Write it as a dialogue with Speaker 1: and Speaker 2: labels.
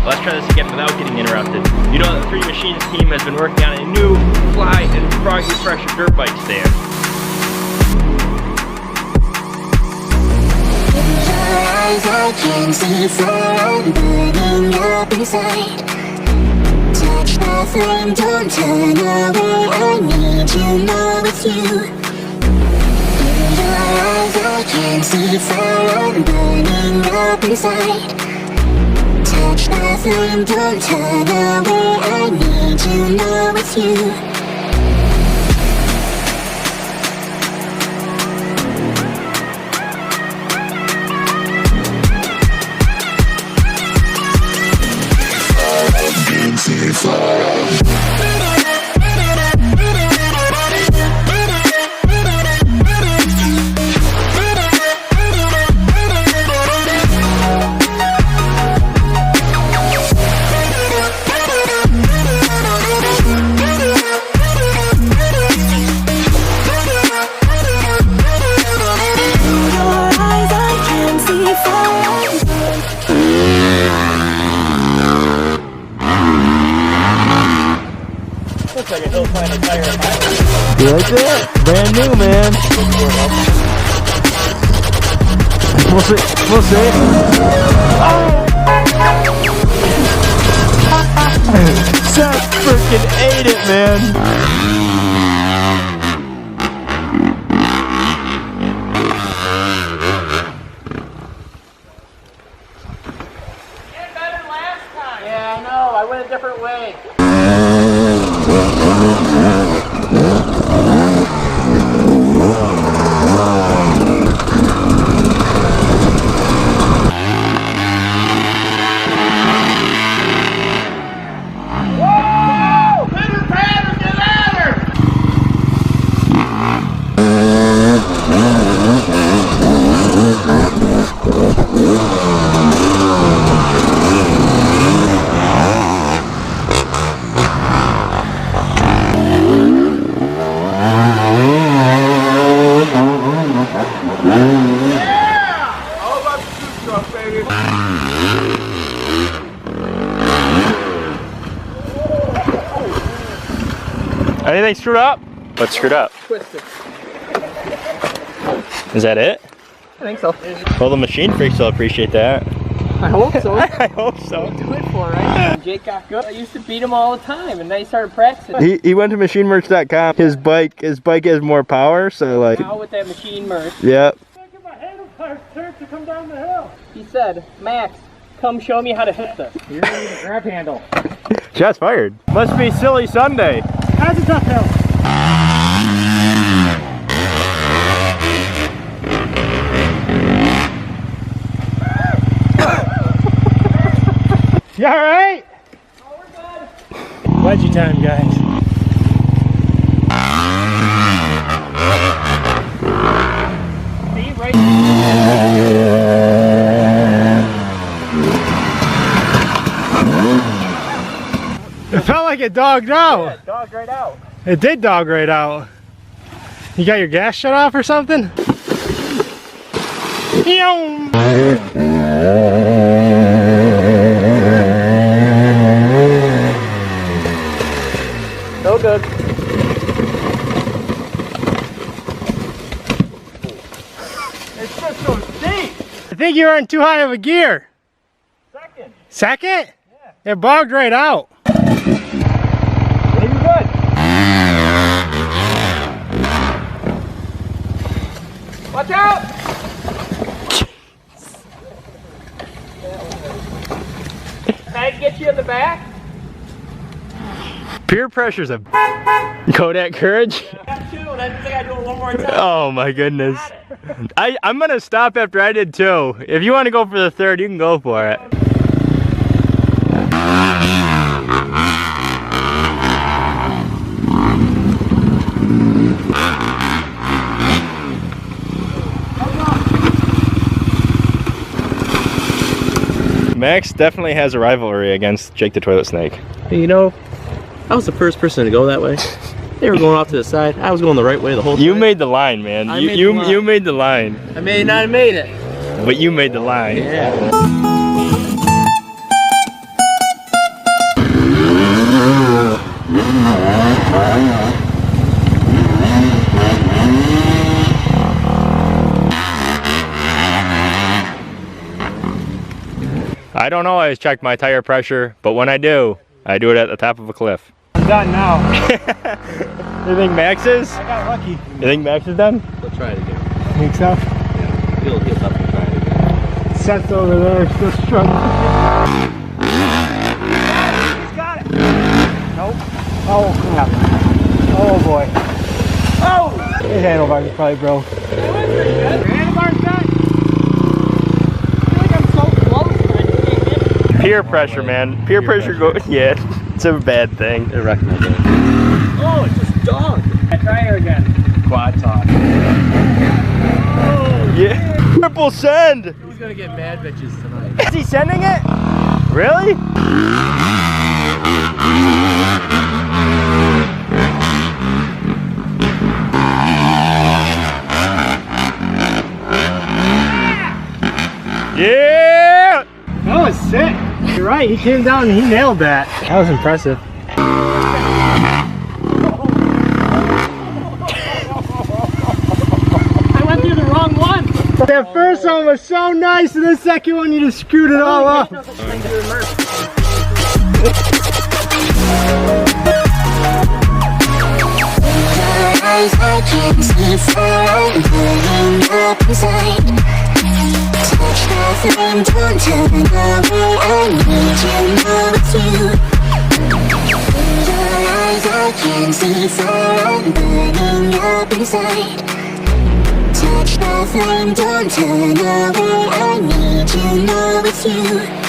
Speaker 1: Let's try this again without getting interrupted. You know, the 3 Machines team has been working on a new fly and froggy fresh dirt bike stand.
Speaker 2: I can see fire burning up inside. Touch the flame, don't turn away. I need to know it's you. In your eyes I can see fire burning up inside. Touch the flame, don't turn away. I need to know it's you.
Speaker 1: You like that? Brand new, man. We'll see. We'll see. Seth freaking ate it, man.
Speaker 3: Better than last time. Yeah, I know. I went a different way.
Speaker 1: Anything screwed up? What's screwed up?
Speaker 3: Twisted.
Speaker 1: Is that it?
Speaker 3: I think so.
Speaker 1: Well, the machine freaks will appreciate that.
Speaker 3: I hope so.
Speaker 1: I hope so.
Speaker 3: Do it for, right? Jake got good. I used to beat him all the time, and then he started practicing.
Speaker 1: He went to machinemerch.com. His bike has more power, so like.
Speaker 3: Now with that machine merch.
Speaker 1: Yep.
Speaker 3: Get my handlebars turned to come down the hill. He said, Max, come show me how to hit this. You're gonna need a grab handle.
Speaker 1: Shots fired. Must be Silly Sunday.
Speaker 3: How's it uphill?
Speaker 1: You alright?
Speaker 3: Oh, we're good.
Speaker 1: Wedgie time, guys.
Speaker 3: See, right?
Speaker 1: It felt like it dogged out.
Speaker 3: Yeah, it dogged right out.
Speaker 1: It did dog right out. You got your gas shut off or something? Yoom.
Speaker 3: So good. It's just so steep.
Speaker 1: I think you were in too high of a gear.
Speaker 3: Second.
Speaker 1: Second?
Speaker 3: Yeah.
Speaker 1: It bogged right out.
Speaker 3: Maybe good. Watch out! Can I get you in the back?
Speaker 1: Peer pressure's a Kodak courage.
Speaker 3: I got two, and I think I do it one more time.
Speaker 1: Oh my goodness. I'm gonna stop after I did two. If you want to go for the third, you can go for it. Max definitely has a rivalry against Jake the Toilet Snake.
Speaker 4: Hey, you know, I was the first person to go that way. They were going off to the side. I was going the right way the whole time.
Speaker 1: You made the line, man. You made the line.
Speaker 4: I may not have made it.
Speaker 1: But you made the line.
Speaker 4: Yeah.
Speaker 1: I don't always check my tire pressure, but when I do it at the top of a cliff.
Speaker 3: I'm done now.
Speaker 1: You think Max is?
Speaker 3: I got lucky.
Speaker 1: You think Max is done?
Speaker 4: We'll try it again.
Speaker 3: Think so?
Speaker 4: Yeah. He'll up and try it again.
Speaker 3: Seth's over there, still struggling. He's got it. Nope. Oh crap. Oh boy. Oh! His handlebars are probably broke. Your handlebars done? I feel like I'm so close, but I just can't get it.
Speaker 1: Peer pressure, man. Peer pressure goes. Yeah, it's a bad thing.
Speaker 4: I recommend it.
Speaker 3: Oh, it's just dog. Try her again.
Speaker 4: Quad talk.
Speaker 1: Yeah. Triple send.
Speaker 4: He's gonna get mad bitches tonight.
Speaker 1: Is he sending it? Really? Yeah!
Speaker 3: That was sick. You're right, he came down and he nailed that. That was impressive. I went through the wrong one. That first one was so nice, and the second one you just screwed it all up.
Speaker 2: Eyes I can't see fire burning up inside. Touch the flame, don't turn away. I need to know it's you. In your eyes I can see fire burning up inside. Touch the flame, don't turn away. I need to know it's you.